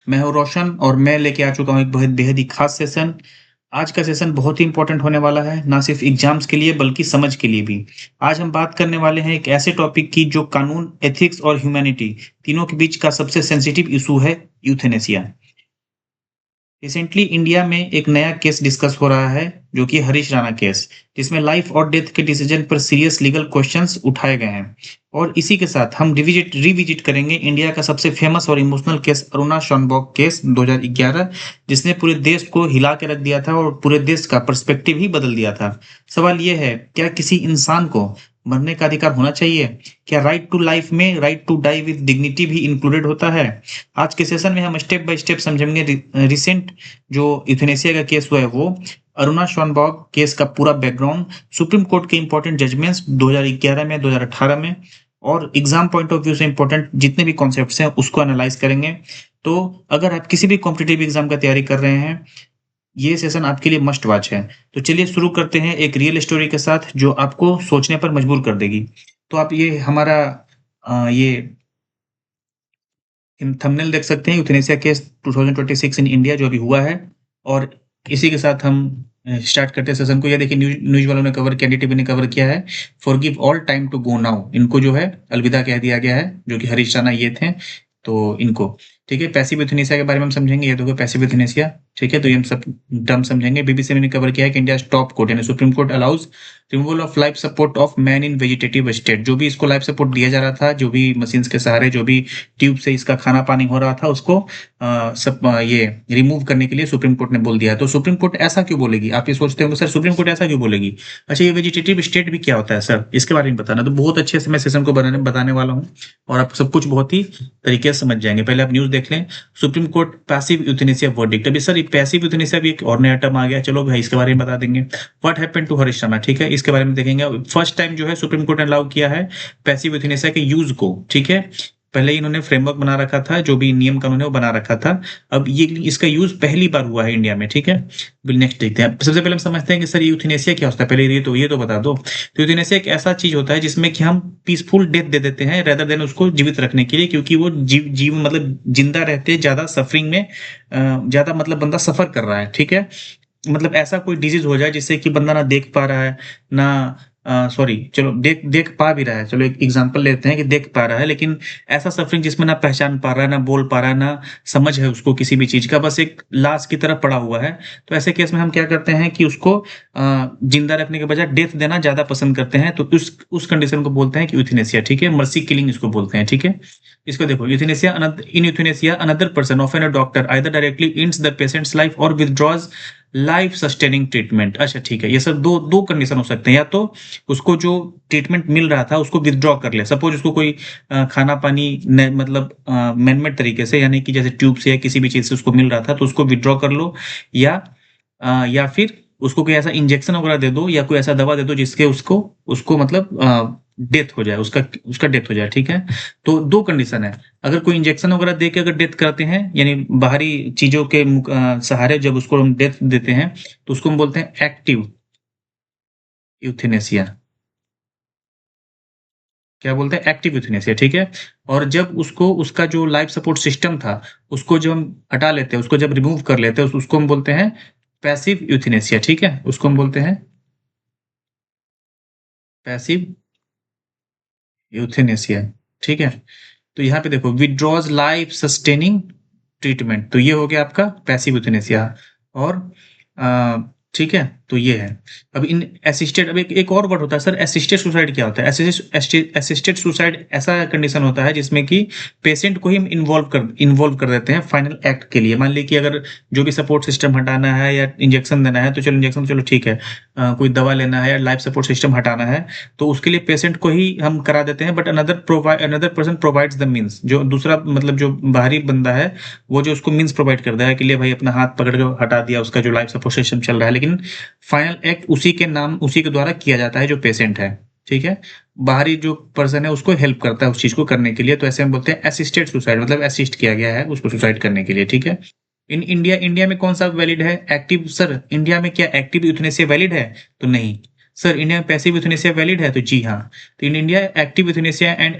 मैं हूँ रोशन और मैं लेके आ चुका हूँ एक बहुत बेहद ही खास सेशन। आज का सेशन बहुत ही इंपॉर्टेंट होने वाला है, ना सिर्फ एग्जाम्स के लिए बल्कि समझ के लिए भी। आज हम बात करने वाले हैं एक ऐसे टॉपिक की जो कानून, एथिक्स और ह्यूमैनिटी तीनों के बीच का सबसे सेंसिटिव इशू है, यूथेनेसिया। रिसेंटली इंडिया में एक नया केस डिस्कस हो रहा है जो कि हरीश राणा केस, जिसमें लाइफ और डेथ के डिसीजन पर सीरियस लीगल क्वेश्चंस उठाए गए हैं। और इसी के साथ हम रिविजिट करेंगे इंडिया का सबसे फेमस और emotional case, Aruna Shanbaug case 2011, जिसने पूरे देश को हिला के रख दिया था और पूरे देश का पर्सपेक्टिव ही बदल दिया था। सवाल यह है, क्या किसी इंसान को मरने का अधिकार होना चाहिए? क्या राइट टू लाइफ में right to die with dignity भी इंक्लूडेड होता है? आज के सेशन में हम स्टेप बाय स्टेप समझेंगे रिसेंट जो यूथेनेसिया का केस हुआ है वो, अरुणा शॉनबॉग केस का पूरा बैकग्राउंड, सुप्रीम कोर्ट के इंपॉर्टेंट जजमेंट्स 2011 में, 2018 में, और एग्जाम पॉइंट ऑफ व्यू से इंपॉर्टेंट जितने भी कॉन्सेप्ट्स हैं उसको एनालाइज करेंगे। तो अगर आप किसी भी कॉम्पिटिटिव एग्जाम का तैयारी कर रहे हैं, ये सेशन आपके लिए मस्ट वॉच है। तो चलिए शुरू करते हैं एक रियल स्टोरी के साथ जो आपको सोचने पर मजबूर कर देगी। तो आप ये हमारा ये थंबनेल देख सकते हैं, यूथनेसिया केस 2026 इन इंडिया जो अभी हुआ है। और इसी के साथ हम स्टार्ट करते हैं सेशन को। ये देखिए, न्यूज न्यूज वालों ने कवर किया, एनडीटीवी ने कवर किया है, forgive all time to go now. इनको जो है अलविदा कह दिया गया है, जो कि हरीश राणा ये थे। तो इनको ठीक है, पैसिव यूथनेसिया के बारे में हम समझेंगे। ये देखो पैसिव यूथनेसिया, ठीक है, तो ये हम सब टर्म समझेंगे। बीबीसी ने कवर किया है कि इंडिया टॉप कोर्ट यानी supreme court allows removal of life support of man in vegetative state. जो भी इसको लाइफ सपोर्ट दिया जा रहा था, जो भी मशीन के सहारे, जो भी ट्यूब से इसका खाना पानी हो रहा था, उसको ये रिमूव करने के लिए सुप्रीम कोर्ट ने बोल दिया। तो सुप्रीम कोर्ट ऐसा क्यों बोलेगी? आप ये सोचते होंगे सर सुप्रीम कोर्ट ऐसा क्यों बोलेगी? अच्छा, ये वेजिटेटिव स्टेट भी क्या होता है सर, इसके बारे में बताना। तो बहुत अच्छे से मैं सेशन को बताने वाला हूँ और आप सब कुछ बहुत ही तरीके से समझ जाएंगे। पहले आप न्यूज देख लें, supreme court passive euthanasia verdict. अभी सर ये पैसिव यूथनेसिया भी एक और नया टर्म आ गया, चलो भाई इसके बारे में बता देंगे। What happened to Harish Rana, ठीक है, इसके बारे में देखेंगे। फर्स्ट टाइम जो है सुप्रीम कोर्ट ने अलाउ किया है पैसिव यूथनेसिया के यूज को, ठीक है। पहले इन्होंने फ्रेमवर्क बना रखा था, जो भी नियम कानून है वो बना रखा था। अब ये इसका यूज पहली बार हुआ है इंडिया में, ठीक है। नेक्स्ट देखते हैं। सबसे पहले हम समझते हैं कि सर यूथनेसिया क्या होता है। पहले ये तो बता दो। तो यूथनेसिया एक ऐसा चीज होता है जिसमें कि हम पीसफुल डेथ दे देते हैं रेदर देन उसको जीवित रखने के लिए, क्योंकि वो जीव मतलब जिंदा रहते ज्यादा सफरिंग में, ज्यादा मतलब बंदा सफर कर रहा है, ठीक है। मतलब ऐसा कोई डिजीज हो जाए जिससे कि बंदा ना देख पा रहा है, ना सॉरी चलो देख देख पा भी रहा है, चलो एक एग्जांपल लेते हैं कि देख पा रहा है, लेकिन ऐसा सफरिंग जिसमें ना पहचान पा रहा है, ना बोल पा रहा है, ना समझ है उसको किसी भी चीज का, बस एक लाश की तरह पड़ा हुआ है। तो ऐसे केस में हम क्या करते हैं कि उसको जिंदा रखने के बजाय डेथ देना ज्यादा पसंद करते हैं। तो उस कंडीशन को बोलते हैं कि यूथनेसिया, ठीक है, मर्सी किलिंग इसको बोलते हैं, ठीक है। इसको देखो, euthanasia in euthanasia another person often a doctor either directly ends the patients life और विथड्रॉज लाइफ सस्टेनिंग ट्रीटमेंट। अच्छा ठीक है, ये सब दो दो कंडीशन हो सकते हैं। या तो उसको जो ट्रीटमेंट मिल रहा था उसको विथड्रॉ कर ले, सपोज उसको कोई खाना पानी मतलब मैनमेड तरीके से, यानी कि जैसे ट्यूब से या किसी भी चीज से उसको मिल रहा था तो उसको विथड्रॉ कर लो। या या फिर उसको कोई ऐसा इंजेक्शन वगैरह दे दो या कोई ऐसा दवा दे दो जिसके उसको उसको मतलब डेथ हो जाए, उसका उसका डेथ हो जाए, ठीक है। तो दो कंडीशन है। अगर कोई इंजेक्शन वगैरह दे के अगर डेथ करते हैं, यानी बाहरी चीजों के सहारे जब उसको हम डेथ देते हैं, तो उसको हम बोलते हैं एक्टिव यूथेनेसिया। क्या बोलते हैं? एक्टिव यूथेनेसिया, ठीक है। और जब उसको उसका जो लाइफ सपोर्ट सिस्टम था उसको जब हम हटा लेते हैं, उसको जब रिमूव कर लेते हैं, उसको हम बोलते हैं पैसिव यूथेनेसिया, ठीक है। उसको हम बोलते हैं पैसिव यूथेनेसिया, ठीक है। तो यहाँ पे देखो, विड्रॉज लाइफ सस्टेनिंग ट्रीटमेंट, तो ये हो गया आपका पैसिव यूथेनेसिया। और अ, ठीक है, तो ये है। अब इन असिस्टेड, अब एक और वर्ड होता है सर, असिस्टेड सुसाइड। क्या होता है असिस्टेड सुसाइड? ऐसा कंडीशन होता है जिसमें कि पेशेंट को ही हम इन्वॉल्व कर देते हैं फाइनल एक्ट के लिए। मान लीजिए कि अगर जो भी सपोर्ट सिस्टम हटाना है या इंजेक्शन देना है, तो चलो इंजेक्शन चलो ठीक है, कोई दवा लेना है या लाइफ सपोर्ट सिस्टम हटाना है, तो उसके लिए पेशेंट को ही हम करा देते हैं। But another person provides the means, जो दूसरा मतलब जो बाहरी बंदा है वो जो उसको मीन्स प्रोवाइड करता है कि लिए भाई अपना हाथ पकड़ के हटा दिया उसका जो लाइफ सपोर्ट सिस्टम चल रहा है, लेकिन फाइनल एक्ट उसी के नाम उसी के द्वारा किया जाता है जो पेशेंट है, ठीक है। बाहरी जो पर्सन है उसको हेल्प करता है उस चीज को करने के लिए। तो ऐसे हम बोलते हैं असिस्टेड सुसाइड, मतलब असिस्ट किया गया है उसको सुसाइड करने के लिए, ठीक है। इन इंडिया में कौन सा वैलिड है? एक्टिव। सर इंडिया में क्या एक्टिव यूथनेसिया वैलिड है? तो नहीं। सर इंडिया में पैसिव यूथनेसिया वैलिड है? तो जी हाँ। तो in India active euthanasia and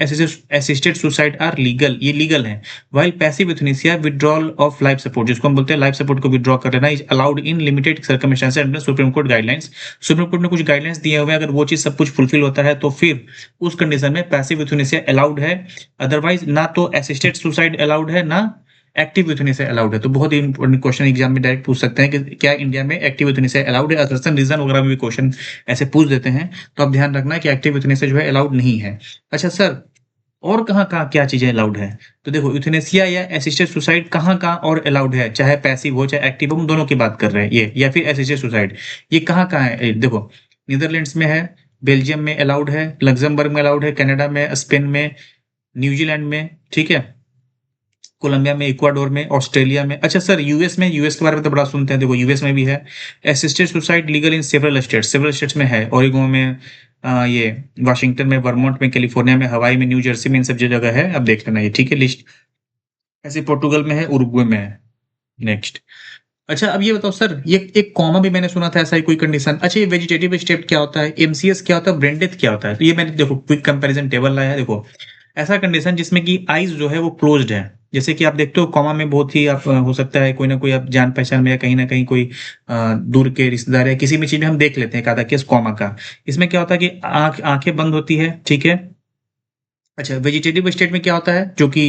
assisted suicide are legal, ये लीगल है। While passive euthanasia withdrawal of life support, जिसको हम बोलते हैं लाइफ सपोर्ट को विड्रॉ कर लेना, is allowed in limited circumstances under supreme court guidelines. Supreme court ने कुछ गाइडलाइंस दिए हुए हैं, अगर वो चीज सब कुछ फुलफिल होता है तो फिर उस कंडीशन में पैसिव यूथनेसिया अलाउड है। अदरवाइज ना तो असिस्टेड सुसाइड अलाउड है, ना एक्टिव यूथनेसिया अलाउड है। तो बहुत ही इंपॉर्टेंट क्वेश्चन एग्जाम में डायरेक्ट पूछ सकते हैं कि क्या इंडिया में एक्टिव यूथनेसिया अलाउड है। असर्शन रीजन वगैरह में भी क्वेश्चन ऐसे पूछ देते हैं, तो आप ध्यान रखना कि एक्टिव यूथनेसिया जो है अलाउड नहीं है। अच्छा सर, और कहाँ-कहाँ क्या चीजें अलाउड है? तो देखो यूथनेसिया या असिस्टेड सुसाइड कहाँ-कहाँ और अलाउड है, चाहे पैसिव हो चाहे एक्टिव हो, हम दोनों की बात कर रहे हैं ये, या फिर असिस्टेड सुसाइड, ये कहाँ-कहाँ है? देखो नीदरलैंड्स में है, बेल्जियम में अलाउड है, लग्जमबर्ग में अलाउड है, कनाडा में, स्पेन में, न्यूजीलैंड में, ठीक है, कोलंबिया में, इक्वाडोर में, ऑस्ट्रेलिया में। अच्छा सर यूएस में, यूएस के बारे में तो बड़ा सुनते हैं, देखो यूएस में भी है assisted suicide legal in several states, several states में है, ओरिगो में, ये वाशिंगटन में, वर्मोंट में, कैलिफोर्निया में, हवाई में, न्यू जर्सी में, इन सब जगह है। अब देख लेना ये, ठीक है लिस्ट। ऐसे पोर्टुगल में है, उरुग्वे में है। नेक्स्ट। अच्छा अब ये बताओ सर, ये एक कॉमा भी मैंने सुना था, ऐसा ही कोई कंडीशन। अच्छा ये वेजिटेटिव स्टेट क्या होता है, एमसीएस क्या होता है, ब्रेन डेथ क्या होता है? तो ये मैंने देखो क्विक कंपैरिजन टेबल लाया है। देखो ऐसा कंडीशन जिसमें कि आईज जो है वो क्लोज्ड है, जैसे कि आप देखते हो कॉमा में बहुत ही आप हो सकता है कोई ना कोई आप जान पहचान में या कहीं ना कहीं कोई दूर के रिश्तेदार या किसी भी चीज में हम देख लेते हैं एक आधा केस कॉमा का। इसमें क्या होता है कि आंखें बंद होती है, ठीक है। अच्छा वेजिटेटिव स्टेट में क्या होता है, जो कि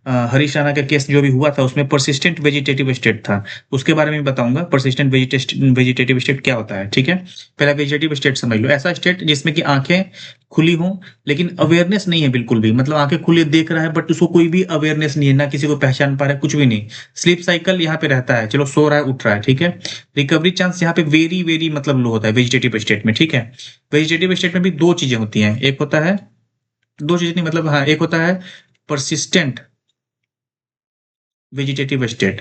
हरीश राणा का केस जो भी हुआ था उसमें परसिस्टेंट वेजिटेटिव स्टेट था, उसके बारे में बताऊंगा परसिस्टेंट वेजिटेटिव स्टेट क्या होता है, ठीक है। पहला वेजिटेटिव स्टेट समझ लो, ऐसा स्टेट जिसमें कि आंखें खुली हों लेकिन अवेयरनेस नहीं है बिल्कुल भी, मतलब आंखें खुली देख रहा है बट उसको कोई भी अवेयरनेस नहीं है, ना किसी को पहचान पा रहा है, कुछ भी नहीं। स्लीप साइकिल यहाँ पे रहता है, चलो सो रहा है उठ रहा है, ठीक है। रिकवरी चांस यहाँ पे वेरी वेरी मतलब लो होता है वेजिटेटिव स्टेट में, ठीक है। वेजिटेटिव स्टेट में भी दो चीजें होती हैं, एक होता है, दो चीजें नहीं मतलब हाँ, एक होता है परसिस्टेंट वेजिटेटिव स्टेट,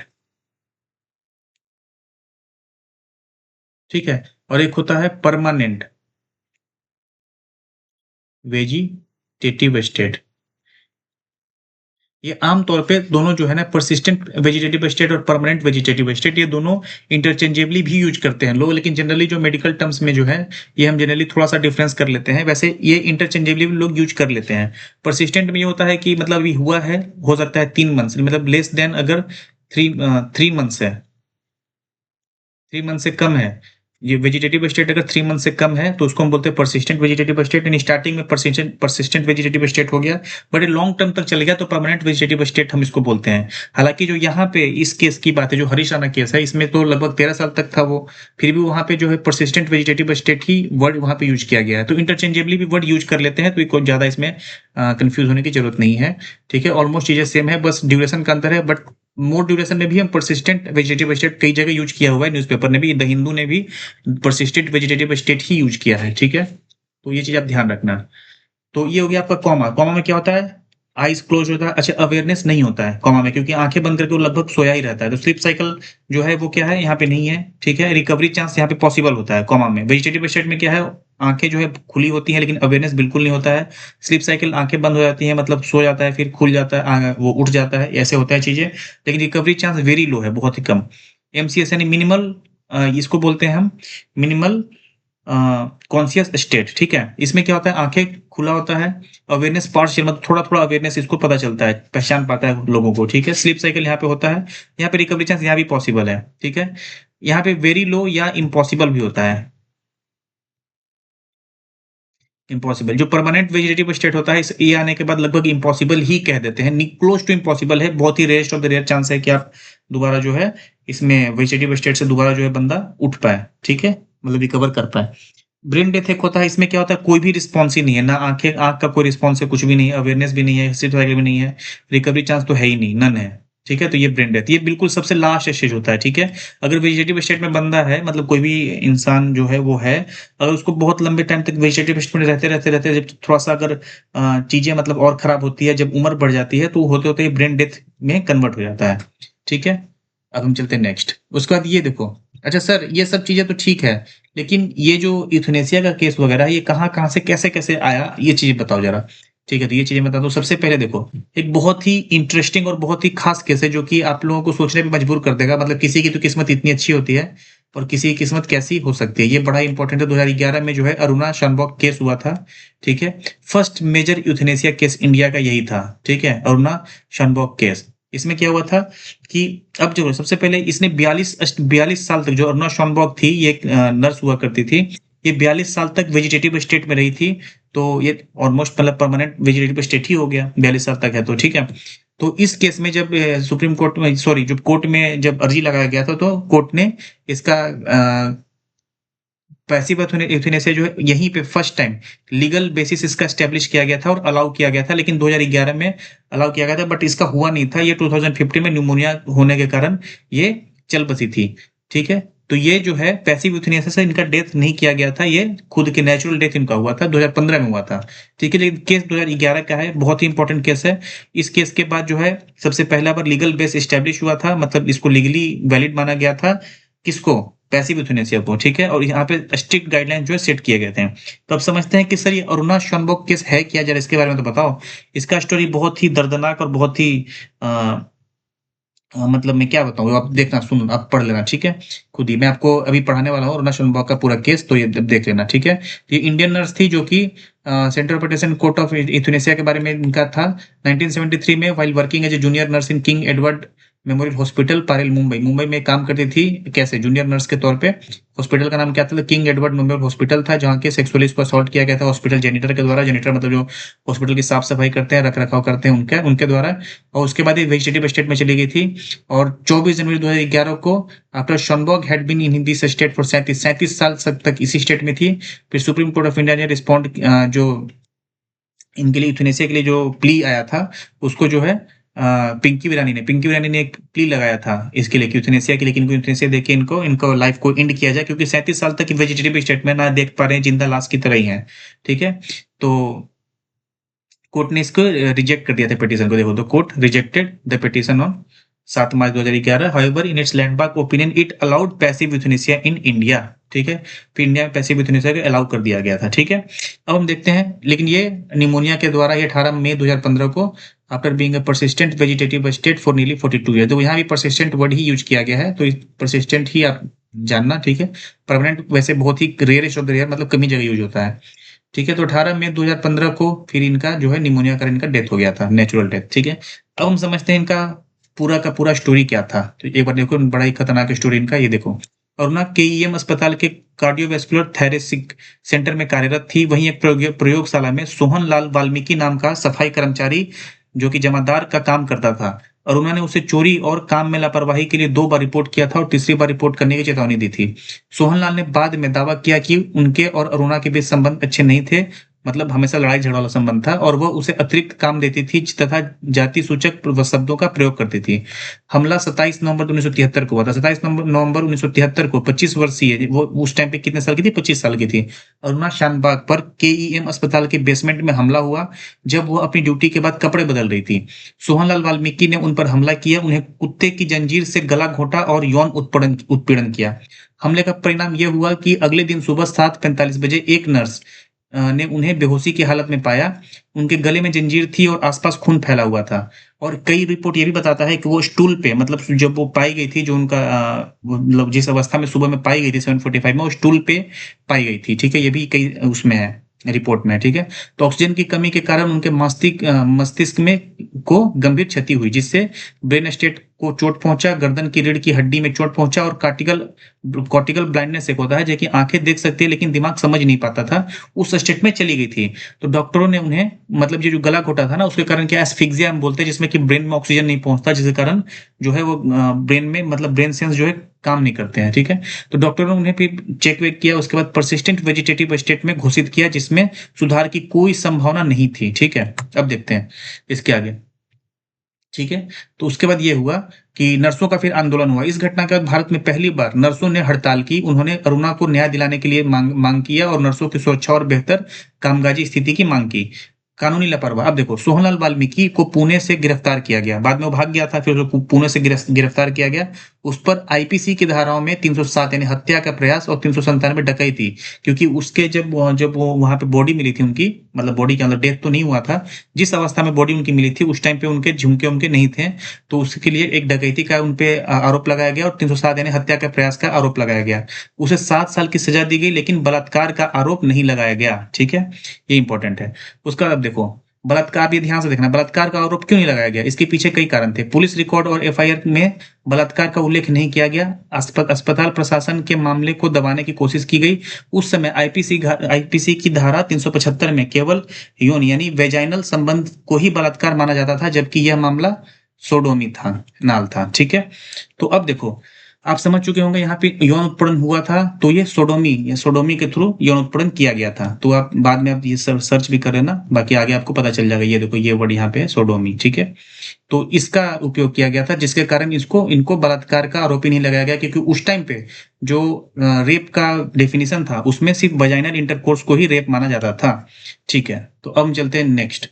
ठीक है, और एक होता है परमानेंट वेजिटेटिव स्टेट। ये आम तौर पे दोनों जो है ना परसिस्टेंट वेजिटेटिव स्टेट और परमानेंट वेजिटेटिव स्टेट, ये दोनों इंटरचेंजेबली भी यूज करते हैं लोग, लेकिन जनरली जो मेडिकल टर्म्स में जो है ये हम जनरली थोड़ा सा डिफरेंस कर लेते हैं, वैसे ये इंटरचेंजेबली भी लोग यूज कर लेते हैं। परसिस्टेंट में ये होता है कि मतलब अभी हुआ है, हो सकता है 3 मंथ्स, मतलब लेस देन अगर 3 मंथ्स है, 3 मंथ से कम है, ये वेजिटेटिव स्टेट अगर 3 मंथ से कम है तो उसको हम बोलते हैं परसिस्टेंट वेजिटेटिव स्टेट। यानी स्टार्टिंग में परसिस्टेंट वेजिटेटिव स्टेट हो गया, बट ये लॉन्ग टर्म तक चल गया तो परमानेंट वेजिटेटिव स्टेट हम इसको बोलते हैं। हालांकि जो यहाँ पे इस केस की बात है, जो हरीश राणा केस है, इसमें तो लगभग 13 साल तक था वो, फिर भी वहां पे जो है परसिस्टेंट वेजिटेटिव स्टेट ही वर्ड वहां पे यूज किया गया है, तो इंटरचेंजेबली भी वर्ड यूज कर लेते हैं, तो कोई ज्यादा इसमें कंफ्यूज होने की जरूरत नहीं है, ठीक है। ऑलमोस्ट चीजें सेम है, बस ड्यूरेशन का अंतर है, बट मोर ड्यूरेशन में भी हम परसिस्टेंट वेजिटेटिव स्टेट कई जगह यूज किया हुआ है, न्यूज़पेपर ने भी, द हिंदू ने भी परसिस्टेंट वेजिटेटिव स्टेट ही यूज किया है, ठीक है। तो ये चीज आप ध्यान रखना। तो ये हो गया आपका कॉमा। कॉमा में क्या होता है, आईज क्लोज होता है। अच्छा अवेयरनेस नहीं होता है कॉमा में, क्योंकि आंखें बंद करके वो लगभग सोया ही रहता है, तो स्लीप साइकिल जो है वो क्या है यहाँ पे नहीं है, ठीक है। रिकवरी चांस यहाँ पे पॉसिबल होता है कॉमा में। वेजिटेटिव स्टेट में क्या है, आंखें जो है खुली होती हैं लेकिन अवेयरनेस बिल्कुल नहीं होता है। स्लीप साइकिल आंखें बंद हो जाती हैं, मतलब सो जाता है फिर खुल जाता है, वो उठ जाता है, ऐसे होता है चीजें, लेकिन रिकवरी चांस वेरी लो है, बहुत ही कम। एमसीएस यानी मिनिमल, इसको बोलते हैं हम मिनिमल कॉन्शियस स्टेट, ठीक है। इसमें क्या होता है, आंखें खुला होता है, अवेयरनेस पार्शियल मतलब थोड़ा थोड़ा अवेयरनेस इसको पता चलता है, पहचान पाता है लोगों को, ठीक है। स्लीप साइकिल यहाँ पे होता है, यहाँ पे रिकवरी चांस यहाँ भी पॉसिबल है, ठीक है। यहाँ पे वेरी लो या इम्पॉसिबल भी होता है, इम्पॉसिबल। जो परमानेंट वेजिटेटिव स्टेट होता है, इस ए आने के बाद लगभग इम्पॉसिबल ही कह देते हैं, क्लोज टू इम्पॉसिबल है, बहुत ही rarest of the rare chance है कि आप दोबारा जो है इसमें वेजिटेटिव स्टेट से दोबारा जो है बंदा उठ पाए, ठीक है, मतलब रिकवर कर पाए। ब्रेन डेथ एक होता है, इसमें क्या होता है, कोई भी रिस्पॉन्स ही नहीं है, ना आंख का कोई रिस्पॉन्स है, कुछ भी नहीं है, अवेयरनेस भी नहीं है, स्लीप साइकिल भी नहीं है, रिकवरी चांस तो है ही नहीं, नन है, ठीक है। तो ये ब्रेन डेथ, ये बिल्कुल सबसे लास्ट स्टेज होता है, ठीक है। अगर वेजिटेटिव स्टेट में बंदा है, मतलब कोई भी इंसान जो है वो है, अगर उसको बहुत लंबे टाइम तक वेजिटेटिव स्टेट में रहते रहते रहते जब थोड़ा सा अगर चीजें मतलब और खराब होती है, जब उम्र बढ़ जाती है, तो होते होते ब्रेन डेथ में कन्वर्ट हो जाता है, ठीक है। अब हम चलते हैं नेक्स्ट। उसके बाद ये देखो, अच्छा सर ये सब चीजें तो ठीक है, लेकिन ये जो यूथनेसिया का केस वगैरह है, ये कहाँ कहाँ से कैसे कैसे आया, ये चीजें बताओ जरा। ठीक है, तो ये चीजें बता दो। सबसे पहले देखो, एक बहुत ही इंटरेस्टिंग और बहुत ही खास केस है जो कि आप लोगों को सोचने पे मजबूर कर देगा, मतलब किसी की तो किस्मत इतनी अच्छी होती है और किसी की किस्मत कैसी हो सकती है, ये बड़ा इंपॉर्टेंट है। 2011 में जो है अरुणा शानबॉग केस हुआ था, ठीक है। First major euthanasia case India का यही था, ठीक है, अरुणा शानबॉग केस। इसमें क्या हुआ था कि अब जो सबसे पहले इसने 42 साल तक, जो अरुणा शानबॉग थी ये एक नर्स हुआ करती थी, ये 42 साल तक वेजिटेटिव स्टेट में रही थी। तो ये ऑलमोस्ट मतलब परमानेंट वेजिटेटिव स्टेट ही हो गया, 42 साल तक है तो, ठीक है। तो इस केस में जब सुप्रीम कोर्ट में, सॉरी, जब कोर्ट में जब अर्जी लगाया गया था, तो कोर्ट ने इसका पैसिव यूथनेसिया जो है यहीं पे फर्स्ट टाइम लीगल बेसिस इसका एस्टेब्लिश किया गया था और अलाउ किया गया था, लेकिन 2011 में अलाउ किया गया था, बट इसका हुआ नहीं था। ये 2015 में न्यूमोनिया होने के कारण ये चल बसी थी, ठीक है। तो ये जो है पैसिव यूथनेसिया से इनका डेथ नहीं किया गया था, ये खुद के नेचुरल डेथ इनका हुआ था, 2015 में हुआ था, ठीक है। लेकिन केस 2011 का है, बहुत ही इंपॉर्टेंट केस है। इस केस के बाद जो है सबसे पहला बार लीगल बेस एस्टेब्लिश हुआ था, मतलब इसको लीगली वैलिड माना गया था, किसको, पैसिव यूथनेसिया को, ठीक है। और यहाँ पे स्ट्रिक्ट गाइडलाइन जो है सेट किए गए थे। तो अब समझते हैं कि सर ये अरुणा शानबॉग केस है क्या, जरा इसके बारे में तो बताओ। इसका स्टोरी बहुत ही दर्दनाक और बहुत ही मतलब मैं क्या बताऊँ, आप देखना, सुन, आप पढ़ लेना, ठीक है, खुद ही। मैं आपको अभी पढ़ाने वाला हूँ अरुणा शानबॉग का पूरा केस, तो ये देख लेना, ठीक है। ये इंडियन नर्स थी जो कि central petition court of euthanasia के बारे में इनका था 1973 में, while working as a junior nurse in King Edward Memorial hospital Parel, Mumbai में काम करती थी, कैसे, जूनियर नर्स के तौर पे। हॉस्पिटल का नाम क्या था, किंग एडवर्ड मेमोरियल हॉस्पिटल था, जहाँ के सेक्सुअली इसको असॉल्ट किया गया था हॉस्पिटल जेनिटर के द्वारा। जेनिटर मतलब जो हॉस्पिटल की साफ सफाई करते हैं, रख रखाव करते हैं, उनके द्वारा। और उसके बाद ये वेजिटेटिव स्टेट में चली गई थी। और 24 जनवरी 2011 को after Shanbaug had been in this state for 37 साल तक इसी स्टेट में थी। फिर सुप्रीम कोर्ट ऑफ इंडिया ने रिस्पॉन्ड, जो इनके लिए यूथनेसिया के लिए जो प्ली आया था, उसको जो है पिंकी वीरानी ने एक प्ली लगाया था इसके लिए, यूथनेसिया के लिए, इनको यूथनेसिया देके इनको लाइफ को एंड किया जाए, क्योंकि 37 साल तक वेजिटेटिव स्टेट में ना देख पा रहे हैं, जिंदा लाश की तरह ही है, ठीक है। तो कोर्ट ने इसको रिजेक्ट कर दिया था पिटीशन को, देखो, तो court rejected the petition on 7 March 2011। However in its landmark opinion it allowed passive euthanasia in India, ठीक है। फिर इंडिया में पैसिव यूथनेसिया को अलाउ कर दिया गया था, ठीक है। अब हम देखते हैं, लेकिन ये निमोनिया के द्वारा ये 18 मई 2015 को after being a persistent vegetative state for nearly 42 year, तो यहाँ भी परसिस्टेंट वर्ड ही यूज किया गया है, तो परसिस्टेंट ही आप जानना, ठीक है। परमानेंट वैसे बहुत ही रेयरेस्ट ऑफ द रेयर, मतलब कमी जगह यूज होता है, ठीक है। तो 18 मई 2015 को फिर इनका जो है निमोनिया का इनका डेथ हो गया था, नेचुरल डेथ, ठीक है। अब हम समझते हैं इनका पूरा का पूरा स्टोरी क्या था। तो एक बार देखो, बड़ा ही खतरनाक स्टोरी इनका, ये देखो। और ना केईएम अस्पताल के कार्डियोवैस्कुलर थेरेसिक सेंटर में कार्यरत थी। वहीं एक प्रयोगशाला में सोहन लाल वाल्मीकि नाम का सफाई कर्मचारी, जो कि जमादार का काम करता था, और उन्होंने उसे चोरी और काम में लापरवाही के लिए 2 बार रिपोर्ट किया था और तीसरी बार रिपोर्ट करने की चेतावनी दी थी। सोहनलाल ने बाद में दावा किया कि उनके और अरुणा के बीच संबंध अच्छे नहीं थे, मतलब हमेशा लड़ाई झगड़ा वाला संबंध था, और वह उसे अतिरिक्त काम देती थी तथा जाति सूचक शब्दों का प्रयोग करती थी। हमला 27 नवंबर 1973 को हुआ था। 27 नवंबर 1973 को 25 वर्षीय, वो उस टाइम पे कितने साल की थी, 25 साल की थी, अरुणा शानबाग पर केईएम अस्पताल के बेसमेंट में हमला हुआ, जब वो अपनी ड्यूटी के बाद कपड़े बदल रही थी। सोहनलाल वाल्मीकि ने उन पर हमला किया, उन्हें कुत्ते की जंजीर से गला घोंटा और यौन उत्पीड़न किया। हमले का परिणाम यह हुआ कि अगले दिन सुबह 7:45 बजे एक नर्स ने उन्हें बेहोशी की हालत में पाया। उनके गले में जंजीर थी और आसपास खून फैला हुआ था। और कई रिपोर्ट ये भी बताता है कि वो स्टूल पे, मतलब जब वो पाई गई थी, जो उनका मतलब जिस अवस्था में सुबह में पाई गई थी 7:45 में, वो स्टूल पे पाई गई थी, ठीक है। ये भी कई उसमें है, रिपोर्ट में, ठीक है। तो ऑक्सीजन की कमी के कारण उनके मस्तिष्क में को गंभीर क्षति हुई, जिससे ब्रेन स्टेट को चोट पहुंचा, गर्दन की रीढ़ की हड्डी में चोट पहुंचा, और कॉर्टिकल ब्लाइंडनेस एक होता है, जो कि आंखें देख सकती है लेकिन दिमाग समझ नहीं पाता था, उस स्टेट में चली गई थी। तो डॉक्टरों ने उन्हें, मतलब ये जो गला घोटा था ना, उसके कारण क्या, एस्फिक्सिया हम बोलते हैं, जिसमें कि ब्रेन में ऑक्सीजन नहीं पहुंचता, जिसके कारण जो है वो ब्रेन में, मतलब ब्रेन सेंस जो है काम नहीं करते हैं, ठीक है। तो डॉक्टरों ने उन्हें फिर चेक वेक किया, उसके बाद परसिस्टेंट वेजिटेटिव स्टेट में घोषित किया, जिसमें सुधार की कोई संभावना नहीं थी, ठीक है। अब देखते हैं इसके आगे, ठीक है। तो उसके बाद ये हुआ कि नर्सों का फिर आंदोलन हुआ। इस घटना के बाद भारत में पहली बार नर्सों ने हड़ताल की। उन्होंने अरुणा को न्याय दिलाने के लिए मांग किया और नर्सों की सुरक्षा और बेहतर कामकाजी स्थिति की मांग की। कानूनी लापरवाही, अब देखो, सोहनलाल वाल्मीकि को पुणे से गिरफ्तार किया गया, बाद में वो भाग गया था, फिर उसको पुणे से गिरफ्तार किया गया उस पर आईपीसी की धाराओं में 307 यानी हत्या का प्रयास और 397 डकैती, क्योंकि उसके जब वो वहां पे बॉडी मिली थी उनकी, मतलब बॉडी के अंदर डेथ तो नहीं हुआ था, जिस अवस्था में बॉडी उनकी मिली थी उस टाइम पे उनके झुमके उमके नहीं थे, तो उसके लिए एक डकैती का उनपे आरोप लगाया गया और 307 यानी हत्या का प्रयास का आरोप लगाया गया। उसे 7 साल की सजा दी गई, लेकिन बलात्कार का आरोप नहीं लगाया गया। ठीक है, ये इंपॉर्टेंट है। उसका अब देखो, बलात्कार, भी ध्यान से देखना, बलात्कार का आरोप क्यों नहीं लगाया गया, इसके पीछे कई कारण थे। पुलिस रिकॉर्ड और एफआईआर में बलात्कार का उल्लेख नहीं किया गया। अस्पताल प्रशासन के मामले को दबाने की कोशिश की गई। उस समय आईपीसी की धारा 375 में केवल यौन यानी वेजाइनल संबंध को ही बलात्कार माना जाता था, जबकि यह मामला सोडोमी था, नाल था। ठीक है, तो अब देखो, आप समझ चुके होंगे यहाँ पे यौन उत्पीड़न हुआ था, तो ये सोडोमी के थ्रू यौन उत्पीड़न किया गया था। तो आप बाद में आप ये सर्च भी कर लेना, बाकी आगे आपको पता चल जाएगा। ये देखो, ये वर्ड यहाँ पे है सोडोमी। ठीक है, तो इसका उपयोग किया गया था, जिसके कारण इनको बलात्कार का आरोप ही नहीं लगाया गया, क्योंकि उस टाइम पे जो रेप का डेफिनेशन था उसमें सिर्फ वजाइनल इंटरकोर्स को ही रेप माना जाता था। ठीक है, तो अब हम चलते हैं नेक्स्ट।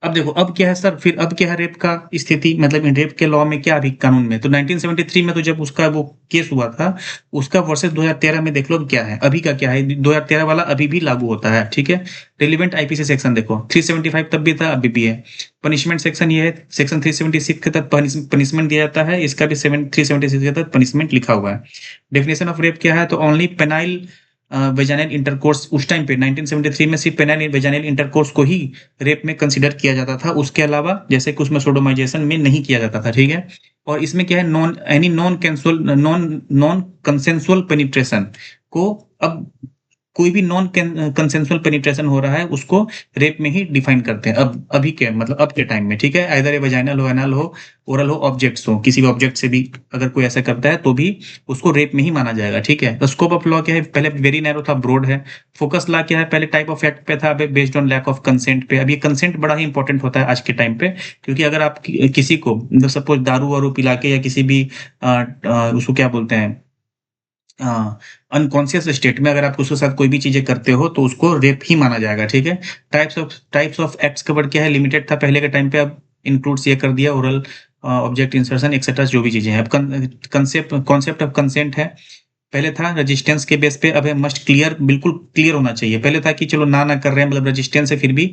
अब देखो, अब क्या है सर, फिर अब क्या है रेप का स्थिति, मतलब इन रेप के लॉ में क्या, अभी कानून में तो 1973 में तो जब उसका वो केस हुआ था, उसका वर्सेस 2013 में देख लो क्या है, अभी का क्या है। 2013 वाला अभी भी लागू होता है। ठीक है, रिलीवेंट आईपीसी सेक्शन देखो, 375 तब भी था, अभी भी है। पनिशमेंट सेक्शन ये है, सेक्शन 376 के तहत पनिशमेंट दिया जाता है, इसका भी 376 के तहत पनिशमेंट लिखा हुआ है। डेफिनेशन ऑफ रेप क्या है, तो ओनली पेनाइल वेजाइनल इंटरकोर्स, उस टाइम पे 1973 में सिर्फ पेनाइल वेजाइनल इंटरकोर्स को ही रेप में कंसीडर किया जाता था, उसके अलावा जैसे कि उसमें सोडोमाइजेशन में नहीं किया जाता था। ठीक है, और इसमें क्या है, नॉन कंसेंसुअल पेनिट्रेशन को, अब कोई भी नॉन कंसेंसुअल पेनिट्रेशन हो रहा है उसको रेप में ही डिफाइन करते हैं, अब अभी के मतलब अब के टाइम में। ठीक है, आइदर वजाइनल हो, एनल हो, ओरल हो, ऑब्जेक्ट्स हो, किसी भी ऑब्जेक्ट से भी अगर कोई ऐसा करता है तो भी उसको रेप में ही माना जाएगा। ठीक है, तो स्कोप ऑफ लॉ क्या है, पहले वेरी नैरो था, ब्रॉड है। फोकस लॉ क्या है, पहले टाइप ऑफ एक्ट पे था, अब based on lack of consent पे। अब ये कंसेंट बड़ा ही इंपॉर्टेंट होता है आज के टाइम पे, क्योंकि अगर आप किसी को सपोज दारू वारू पिला के या किसी भी उसको क्या बोलते हैं, अनकॉन्शियस स्टेट में अगर आप उसके साथ कोई भी चीजें करते हो तो उसको रेप ही माना जाएगा। ठीक है, टाइप्स ऑफ एक्ट्स कवर्ड क्या है, लिमिटेड था पहले के टाइम पे, अब इंक्लूड्स ये कर दिया, ओरल, ऑब्जेक्ट इंसर्शन एक्सेट्रा, जो भी चीजें हैं। अब कॉन्सेप्ट ऑफ कंसेंट है, पहले था रेजिस्टेंस के बेस पे, अब है मस्ट क्लियर, बिल्कुल क्लियर होना चाहिए। पहले था कि चलो ना कर रहे हैं, मतलब रेजिस्टेंस है फिर भी,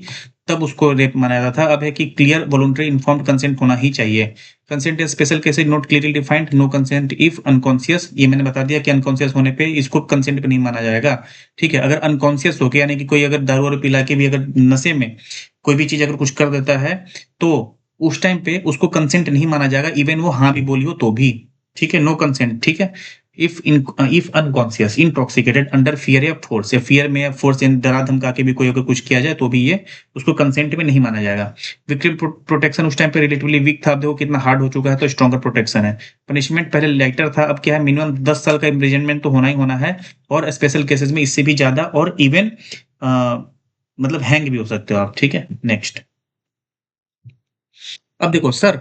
तब उसको रेप माना जाता था। अब है कि क्लियर वॉलंटरी इन्फॉर्म्ड कंसेंट होना ही चाहिए। Consent is special cases not clearly defined, no consent if unconscious, ये मैंने बता दिया कि अनकॉन्शियस होने पे इसको कंसेंट पे नहीं माना जाएगा। ठीक है, अगर अनकॉन्शियस हो गया, यानी कि कोई अगर दारू वारू पिला के भी अगर नशे में कोई भी चीज अगर कुछ कर देता है, तो उस टाइम पे उसको कंसेंट नहीं माना जाएगा, इवन वो हाँ भी बोली हो तो भी। ठीक है, नो कंसेंट। ठीक है, if unconscious, intoxicated, under fear या फोर्स, या फियर में या फोर्स डरा धमका के भी कोई अगर कुछ किया जाए तो भी ये उसको कंसेंट में नहीं माना जाएगा। विक्टिम प्रोटेक्शन उस टाइम पे रिलेटिवली वीक था, अब देखो कितना हार्ड हो चुका है, तो स्ट्रॉन्गर प्रोटेक्शन है। पनिशमेंट पहले लाइटर था, अब क्या है, मिनिमम 10 साल का इम्प्रिजनमेंट तो होना ही होना है, और स्पेशल केसेस में इससे भी ज्यादा, और इवन मतलब हैंग भी हो सकते हो आप। ठीक है, नेक्स्ट। अब देखो सर,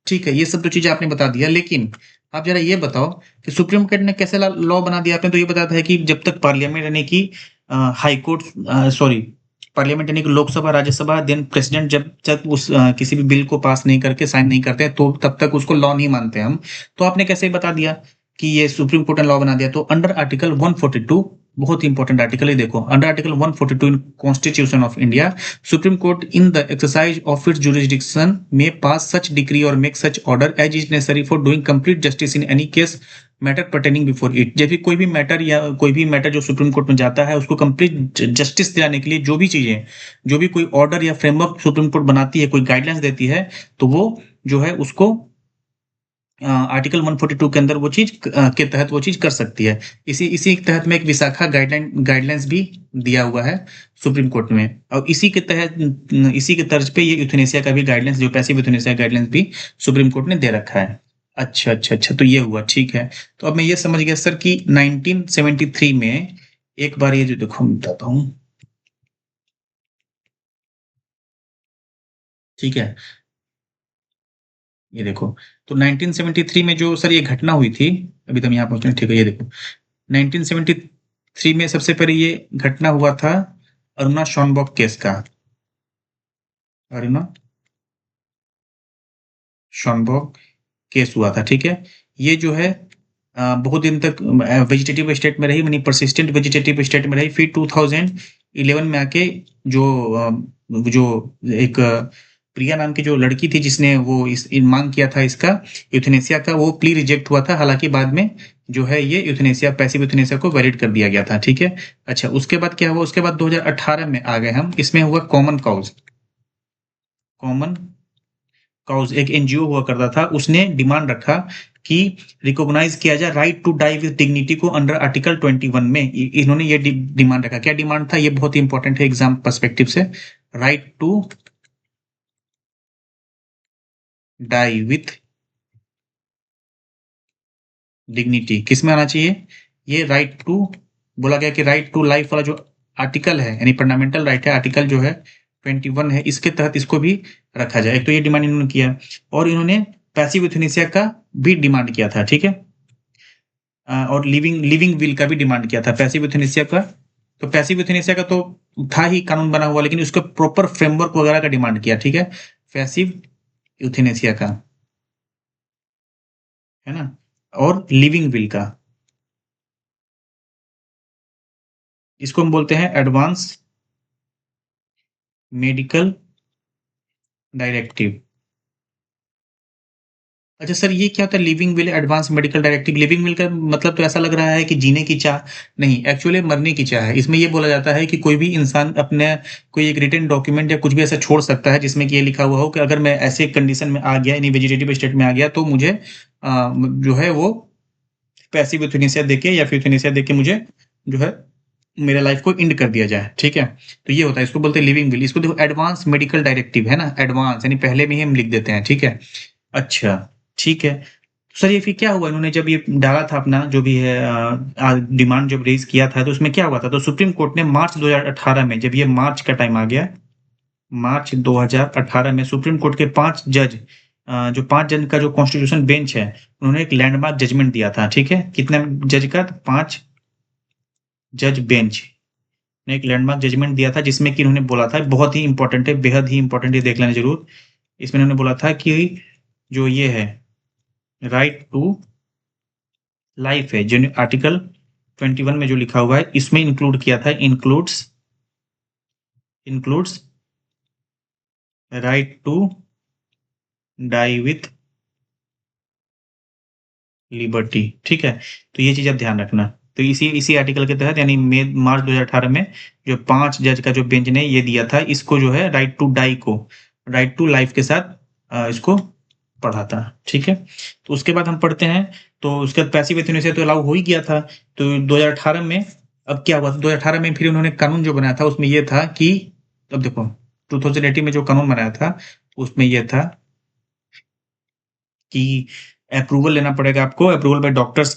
ठीक है, ये सब तो चीजें आपने बता दिया, लेकिन आप जरा ये बताओ कि सुप्रीम कोर्ट ने कैसे लॉ बना दिया। आपने तो ये बताया था कि जब तक पार्लियामेंट यानी कि हाई कोर्ट, सॉरी, पार्लियामेंट यानी कि लोकसभा राज्यसभा देन प्रेसिडेंट जब तक उस किसी भी बिल को पास नहीं करके साइन नहीं करते हैं, तो तब तक उसको लॉ नहीं मानते हम। तो आपने कैसे बता दिया कि ये सुप्रीम कोर्ट ने लॉ बना दिया, तो अंडर आर्टिकल 142, बहुत इंपॉर्टेंट आर्टिकल है, देखो, under article 142 in constitution of India, Supreme Court in the exercise of its jurisdiction may pass such decree or make such order as is necessary for doing complete justice in any case matter pertaining before it। जैसे कोई भी matter या कोई भी matter जो supreme court में जाता है, उसको कंप्लीट जस्टिस दिलाने के लिए जो भी चीजें, जो भी कोई ऑर्डर या फ्रेमवर्क सुप्रीम कोर्ट बनाती है, कोई गाइडलाइंस देती है, तो वो जो है उसको आर्टिकल 142 के अंदर वो चीज के तहत वो चीज कर सकती है। इसी इसी के तहत में एक विशाखा गाइडलाइंस भी दिया हुआ है सुप्रीम कोर्ट में, और इसी के तहत, इसी के तर्ज पे ये यूथनेसिया का भी गाइडलाइंस, जो पैसिव यूथनेसिया गाइडलाइंस भी सुप्रीम कोर्ट ने दे रखा है। अच्छा अच्छा अच्छा, तो ये हुआ। ठीक है, तो अब मैं ये समझ गया सर कि 1973 में, एक बार ये जो देखो मैं बताता हूँ। ठीक है, ये देखो, तो 1973 में जो सर ये घटना हुई थी, अभी तो हम यहाँ पहुंचे, ठीक है, ये देखो 1973 में सबसे पहले ये घटना हुआ था अरुणा शॉनबॉक केस का। अरुणा शॉनबॉक केस हुआ था, ठीक है? ये जो है बहुत दिन तक वेजिटेटिव स्टेट में रही, यानी परसिस्टेंट वेजिटेटिव स्टेट में रही। फिर 2011 में आके जो जो एक प्रिया नाम की जो लड़की थी जिसने वो मांग किया था इसका यूथनेसिया का, वो प्ली रिजेक्ट हुआ था। हालांकि बाद में जो है ये यूथनेसिया, पैसिव यूथनेसिया को वैलिड कर दिया गया था, ठीक है? अच्छा, उसके बाद क्या हुआ? उसके बाद 2018 में आ गए हम, इसमें हुआ कॉमन काउज। कॉमन काउज एक एनजीओ हुआ करता था, उसने डिमांड रखा कि रिकॉग्नाइज किया जाए right to die with dignity को अंडर आर्टिकल 21 में। इन्होंने ये डिमांड रखा। क्या डिमांड था? ये बहुत ही इंपॉर्टेंट है एग्जाम पर्सपेक्टिव से। Right to die with dignity किस में आना चाहिए? ये राइट टू, बोला गया कि राइट टू लाइफ वाला जो आर्टिकल है, यानी फंडामेंटल राइट है, आर्टिकल जो है 21 है, इसके तहत इसको भी रखा जाए। एक तो ये डिमांड इन्होंने किया, और इन्होंने पैसिव यूथनेसिया का भी डिमांड किया था, ठीक है? और लिविंग लिविंग विल का भी डिमांड किया था। पैसिव यूथनेसिया का, तो पैसिव यूथनेसिया का तो था ही कानून बना हुआ, लेकिन उसका प्रॉपर फ्रेमवर्क वगैरह का डिमांड किया, ठीक है? पैसिव यूथनेसिया का, है ना? और लिविंग विल का, इसको हम बोलते हैं एडवांस मेडिकल डायरेक्टिव। अच्छा सर, ये क्या होता है living will, advance medical directive? Living will का मतलब तो ऐसा लग रहा है कि जीने की चाह, नहीं, एक्चुअली मरने की चाह है। इसमें ये बोला जाता है कि कोई भी इंसान अपने कोई एक रिटन डॉक्यूमेंट या कुछ भी ऐसा छोड़ सकता है जिसमें कि ये लिखा हुआ हो कि अगर मैं ऐसे कंडीशन में आ गया, यानी वेजिटेटिव स्टेट में आ गया, तो मुझे जो है वो पैसिव यूथनेसिया देके या फिर यूथनेसिया देके मुझे जो है मेरे लाइफ को एंड कर दिया जाए, ठीक है? तो ये होता है, इसको बोलते हैं लिविंग विल। इसको देखो एडवांस मेडिकल डायरेक्टिव है ना, एडवांस यानी पहले में ही हम लिख देते हैं, ठीक है? अच्छा, ठीक है। सर ये फिर क्या हुआ, इन्होंने जब ये डाला था अपना जो भी है डिमांड जब रेज किया था, तो उसमें क्या हुआ था? तो सुप्रीम कोर्ट ने मार्च 2018 में, जब ये मार्च का टाइम आ गया, मार्च 2018 में सुप्रीम कोर्ट के 5 जज, जो 5 जज का जो कॉन्स्टिट्यूशन बेंच है, उन्होंने एक लैंडमार्क जजमेंट दिया था, ठीक है? कितने जज का? 5 जज बेंच ने एक लैंडमार्क जजमेंट दिया था, जिसमें कि इन्होंने बोला था, बहुत ही इंपॉर्टेंट है, बेहद ही इंपॉर्टेंट है, देख लेना जरूर। इसमें इन्होंने बोला था कि जो ये है राइट टू लाइफ है, जो आर्टिकल 21 में जो लिखा हुआ है, इसमें इंक्लूड किया था, includes right to die with liberty, ठीक है? तो ये चीज आप ध्यान रखना। तो इसी इसी आर्टिकल के तहत, यानी मार्च 2018 में जो 5 जज का जो बेंच ने ये दिया था, इसको जो है राइट टू डाई को राइट टू लाइफ के साथ इसको पढ़ा था, ठीक है? तो उसके बाद हम पढ़ते हैं, तो उसके बाद पैसिव यूथनेसिया तो अलाउ हो ही गया था। तो 2018 में अब क्या हुआ? 2018 में फिर उन्होंने कानून जो बनाया था, उसमें ये था कि, अब देखो 2018 में जो कानून बनाया था, उसमें ये था कि अप्रूवल लेना पड़ेगा आपको, अप्रूवल बाय डॉक्टर्स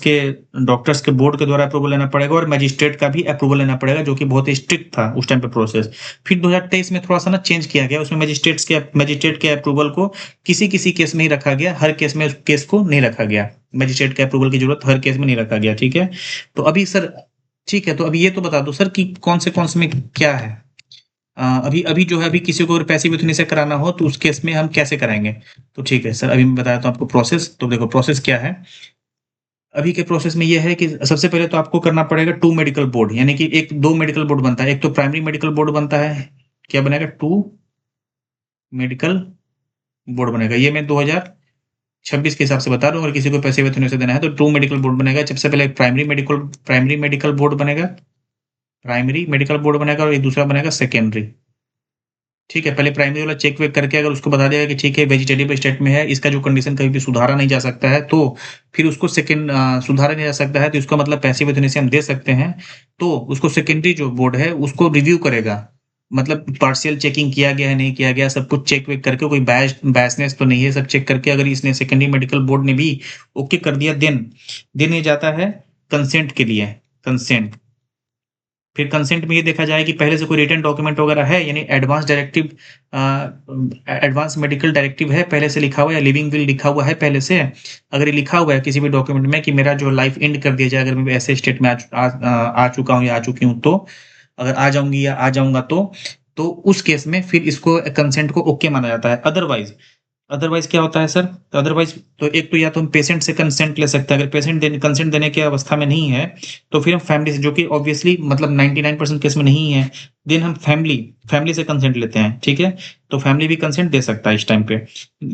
के बोर्ड के द्वारा अप्रूवल लेना पड़ेगा, और मजिस्ट्रेट का भी अप्रूवल लेना पड़ेगा, जो कि बहुत ही स्ट्रिक्ट था उस टाइम पे प्रोसेस। फिर 2023 में थोड़ा सा ना चेंज किया गया, उसमें मजिस्ट्रेट के अप्रूवल को किसी किसी केस में ही रखा गया, हर केस में उस केस को नहीं रखा गया। मजिस्ट्रेट के अप्रूवल की जरूरत हर केस में नहीं रखा गया, ठीक है? तो अभी सर, ठीक है, तो अभी ये तो बता दो सर कि कौन से में क्या है? अभी अभी जो है, अभी किसी को अगर पैसिव यूथनेसिया कराना हो तो उस केस में हम कैसे कराएंगे? तो ठीक है सर, अभी मैं बता देता हूँ आपको प्रोसेस। तो देखो प्रोसेस क्या है, अभी के प्रोसेस में ये है कि सबसे पहले तो आपको करना पड़ेगा 2 मेडिकल बोर्ड, यानी कि एक 2 मेडिकल बोर्ड बनता है। एक तो प्राइमरी मेडिकल बोर्ड बनता है, क्या बनेगा? 2 मेडिकल बोर्ड बनेगा। ये मैं 2026 के हिसाब से बता रहा हूँ। अगर किसी को पैसिव यूथनेसिया देना है तो 2 मेडिकल बोर्ड बनेगा। सबसे पहले प्राइमरी मेडिकल बोर्ड बनेगा, प्राइमरी मेडिकल बोर्ड बनेगा, और एक दूसरा बनेगा सेकेंडरी, ठीक है? पहले प्राइमरी वाला चेक वेक करके अगर उसको बता देगा कि ठीक है वेजिटेटिव स्टेट में है, इसका जो कंडीशन कहीं भी सुधारा नहीं जा सकता है, तो फिर उसको सुधारा नहीं जा सकता है, तो इसका मतलब पैसिव यूथनेसिया हम दे सकते हैं। तो उसको सेकेंडरी जो बोर्ड है उसको रिव्यू करेगा, मतलब पार्शियल चेकिंग किया गया है नहीं किया गया, सब कुछ चेक वेक करके, कोई बायसनेस तो नहीं है, सब चेक करके अगर इसने सेकेंडरी मेडिकल बोर्ड ने भी ओके कर दिया, देन ये जाता है कंसेंट के लिए, कंसेंट। फिर कंसेंट में ये देखा जाए कि पहले से कोई रिटन डॉक्यूमेंट वगैरह है, यानी एडवांस मेडिकल डायरेक्टिव है पहले से लिखा हुआ, या लिविंग विल लिखा हुआ है पहले से। अगर ये लिखा हुआ है किसी भी डॉक्यूमेंट में कि मेरा जो लाइफ एंड कर दिया जाए, अगर मैं ऐसे स्टेट में आ चुका हूँ या आ चुकी हूँ, तो अगर आ जाऊंगी या आ जाऊंगा, तो उस केस में फिर इसको कंसेंट को ओके माना जाता है। अदरवाइज अदरवाइज क्या होता है सर? तो अदरवाइज तो एक तो या तो हम पेशेंट से कंसेंट ले सकते हैं, अगर पेशेंट कंसेंट देने की अवस्था में नहीं है तो फिर हम फैमिली से, जो कि ऑब्वियसली मतलब 99% केस में नहीं है, देन हम फैमिली से कंसेंट लेते हैं, ठीक है? तो फैमिली भी कंसेंट दे सकता है इस टाइम पे।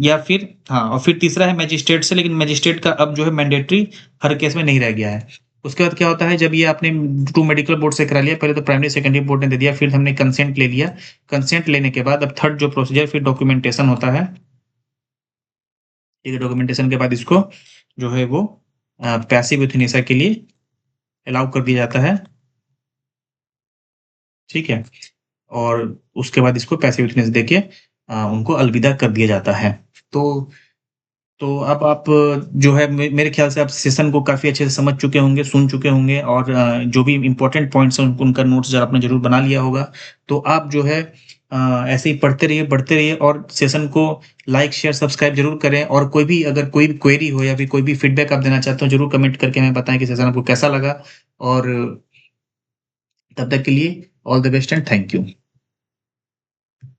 या फिर हाँ, और फिर तीसरा है मजिस्ट्रेट से, लेकिन मजिस्ट्रेट का अब जो है मैंडेटरी हर केस में नहीं रह गया है। उसके बाद क्या होता है, जब ये आपने टू मेडिकल बोर्ड से करा लिया, पहले तो प्राइमरी सेकेंडरी बोर्ड ने दे दिया, फिर हमने कंसेंट ले लिया। कंसेंट लेने के बाद अब थर्ड जो प्रोसीजर फिर डॉक्यूमेंटेशन होता है। ठीक है, डॉक्यूमेंटेशन के बाद इसको जो है वो पैसिव यूथनेसिया के लिए अलाउ कर दिया जाता है, ठीक है? और उसके बाद इसको पैसिव यूथनेसिया देके उनको अलविदा कर दिया जाता है। तो अब आप जो है मेरे ख्याल से आप सेशन को काफ़ी अच्छे से समझ चुके होंगे, सुन चुके होंगे, और जो भी इम्पोर्टेंट पॉइंट्स हैं उनका नोट्स ज़रा आपने ज़रूर बना लिया होगा। तो आप जो है ऐसे ही पढ़ते रहिए, बढ़ते रहिए, और सेशन को लाइक, शेयर, सब्सक्राइब ज़रूर करें। और कोई भी अगर कोई भी क्वेरी हो या फिर कोई भी फीडबैक आप देना चाहते हो, ज़रूर कमेंट करके हमें बताएँ कि सेशन आपको कैसा लगा। और तब तक के लिए all the best and thank you.